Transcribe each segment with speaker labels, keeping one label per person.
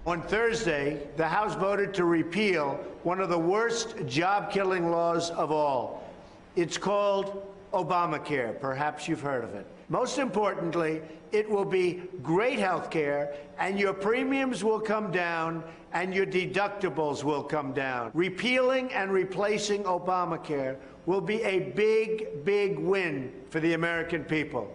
Speaker 1: On Thursday, the House voted to repeal one of the worst job-killing laws of all. It's called Obamacare. Perhaps you've heard of it. Most importantly, it will be great health care, and your premiums will come down, and your deductibles will come down. Repealing and replacing Obamacare will be a big, big win for the American people.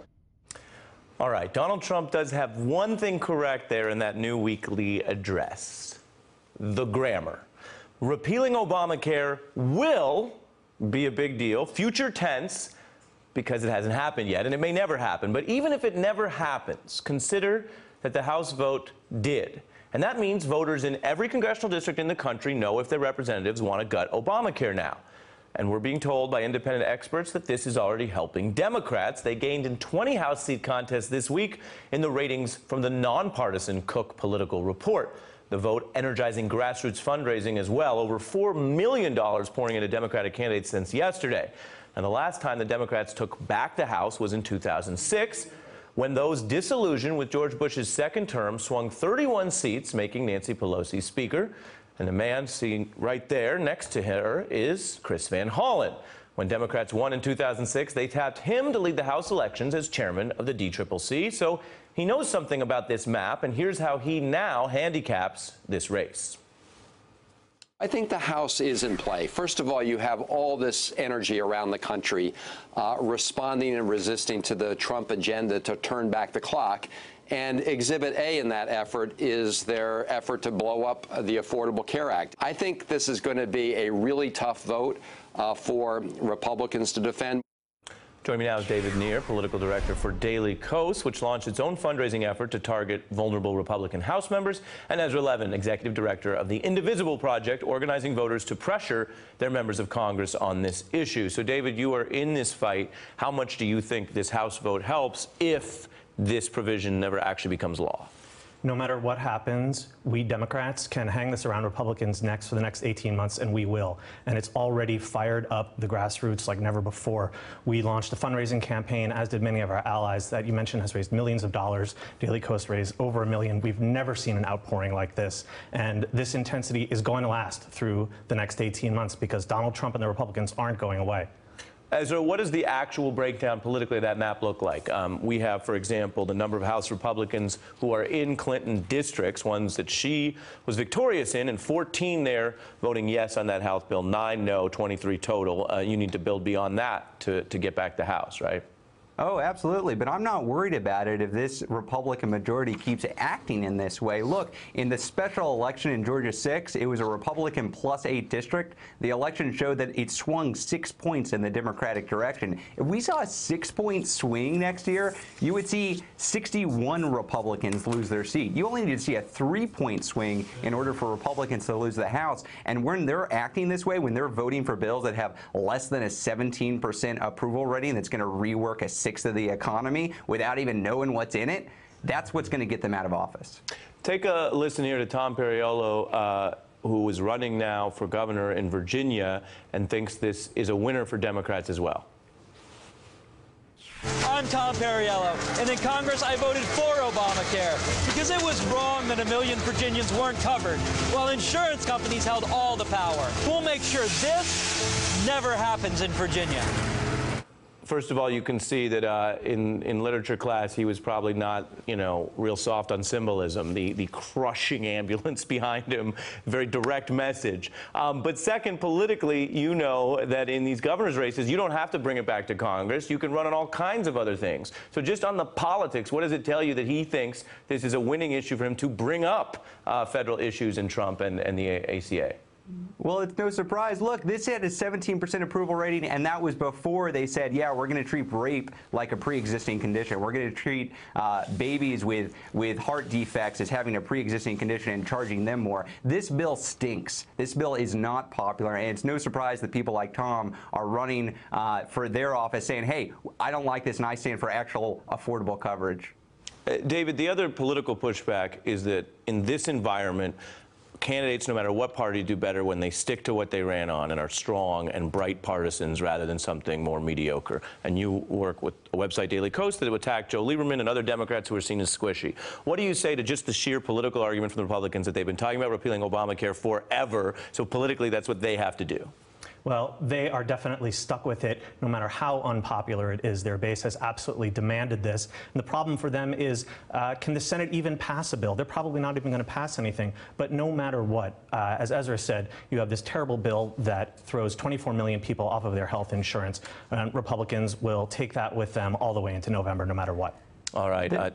Speaker 2: All right, Donald Trump does have one thing correct there in that new weekly address: the grammar. Repealing Obamacare will be a big deal, future tense, because it hasn't happened yet, and it may never happen. But even if it never happens, consider that the House vote did. And that means voters in every congressional district in the country know if their representatives want to gut Obamacare now. And we're being told by independent experts that this is already helping Democrats. They gained in 20 House seat contests this week in the ratings from the nonpartisan Cook Political Report. The vote energizing grassroots fundraising as well, over $4 million pouring into Democratic candidates since yesterday. And the last time the Democrats took back the House was in 2006, when those disillusioned with George Bush's second term swung 31 seats, making Nancy Pelosi Speaker. And the man sitting right there next to her is Chris Van Hollen. When Democrats won in 2006, they tapped him to lead the House elections as chairman of the DCCC. So he knows something about this map, and here's how he now handicaps this race.
Speaker 3: I think the House is in play. First of all, you have all this energy around the country responding and resisting to the Trump agenda to turn back the clock. And Exhibit A in that effort is their effort to blow up the Affordable Care Act. I think this is going to be a really tough vote for Republicans to defend.
Speaker 2: Joining me now is David Neer, political director for Daily Kos, which launched its own fundraising effort to target vulnerable Republican House members, and Ezra Levin, executive director of the Indivisible Project, organizing voters to pressure their members of Congress on this issue. So, David, you are in this fight. How much do you think this House vote helps if this provision never actually becomes law?
Speaker 4: No matter what happens, we Democrats can hang this around Republicans' necks for the next 18 months, and we will. And it's already fired up the grassroots like never before. We launched a fundraising campaign, as did many of our allies, that you mentioned has raised millions of dollars. Daily Kos raised over $1 million. We've never seen an outpouring like this. And this intensity is going to last through the next 18 months because Donald Trump and the Republicans aren't going away.
Speaker 2: Ezra, what does the actual breakdown politically of that map look like? We have, for example, the number of House Republicans who are in Clinton districts, ones that she was victorious in, and 14 there voting yes on that House bill, 9 no, 23 total. You need to build beyond that to get back the House, right?
Speaker 5: Oh, absolutely. But I'm not worried about it if this Republican majority keeps acting in this way. Look, in the special election in Georgia 6, it was a Republican +8 district. The election showed that it swung 6 points in the Democratic direction. If we saw a 6-point swing next year, you would see 61 Republicans lose their seat. You only need to see a 3-point swing in order for Republicans to lose the House. And when they're acting this way, when they're voting for bills that have less than a 17% approval rating that's going to rework a sixth of the economy without even knowing what's in it, that's what's going to get them out of office.
Speaker 2: Take a listen here to Tom Perriello, who is running now for governor in Virginia and thinks this is a winner for Democrats as well.
Speaker 6: I'm Tom Perriello, and in Congress I voted for Obamacare because it was wrong that 1 million Virginians weren't covered, while insurance companies held all the power. We'll make sure this never happens in Virginia.
Speaker 2: First of all, you can see that in literature class, he was probably not, real soft on symbolism, the crushing ambulance behind him, very direct message. But second, politically, you know that in these governor's races, you don't have to bring it back to Congress. You can run on all kinds of other things. So just on the politics, what does it tell you that he thinks this is a winning issue for him to bring up federal issues in Trump and the ACA?
Speaker 5: Well, it's no surprise. Look, this had a 17% approval rating, and that was before they said, yeah, we're going to treat rape like a pre-existing condition. We're going to treat babies with heart defects as having a pre-existing condition and charging them more. This bill stinks. This bill is not popular, and it's no surprise that people like Tom are running for their office saying, hey, I don't like this, and I stand for actual affordable coverage.
Speaker 2: David, the other political pushback is that in this environment, candidates, no matter what party, do better when they stick to what they ran on and are strong and bright partisans rather than something more mediocre. And you work with a website, Daily Kos, that attacked Joe Lieberman and other Democrats who are seen as squishy. What do you say to just the sheer political argument from the Republicans that they've been talking about repealing Obamacare forever, so politically that's what they have to do?
Speaker 4: Well, they are definitely stuck with it, no matter how unpopular it is. Their base has absolutely demanded this. And the problem for them is, can the Senate even pass a bill? They're probably not even going to pass anything. But no matter what, as Ezra said, you have this terrible bill that throws 24 million people off of their health insurance. And Republicans will take that with them all the way into November, no matter what.
Speaker 2: All right.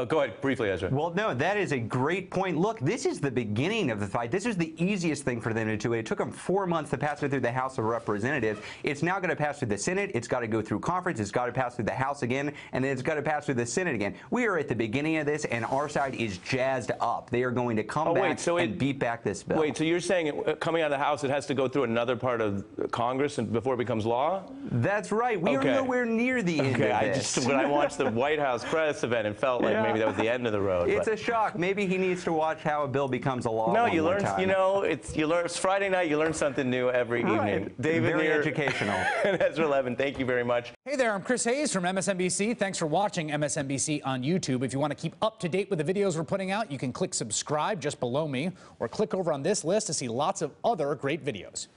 Speaker 2: Go ahead, briefly, Ezra.
Speaker 5: Well, no, that is a great point. Look, this is the beginning of the fight. This is the easiest thing for them to do. It took them 4 months to pass it through the House of Representatives. It's now going to pass through the Senate. It's got to go through conference. It's got to pass through the House again, and then it's got to pass through the Senate again. We are at the beginning of this, and our side is jazzed up. They are going to come back and beat back this bill.
Speaker 2: Wait, so you're saying coming out of the House, it has to go through another part of Congress before it becomes law?
Speaker 5: That's right. We are nowhere near the end of this.
Speaker 2: When I watched the White House press event, it felt like maybe that was the end of the road.
Speaker 5: It's a shock. Maybe he needs to watch how a bill becomes a law.
Speaker 2: No,
Speaker 5: one
Speaker 2: you
Speaker 5: more
Speaker 2: learn.
Speaker 5: time.
Speaker 2: You know, it's Friday night. You learn something new every evening. David
Speaker 5: Very
Speaker 2: Neer
Speaker 5: educational.
Speaker 2: and Ezra Levin, thank you very much.
Speaker 7: Hey there, I'm Chris Hayes from MSNBC. Thanks for watching MSNBC on YouTube. If you want to keep up to date with the videos we're putting out, you can click subscribe just below me, or click over on this list to see lots of other great videos.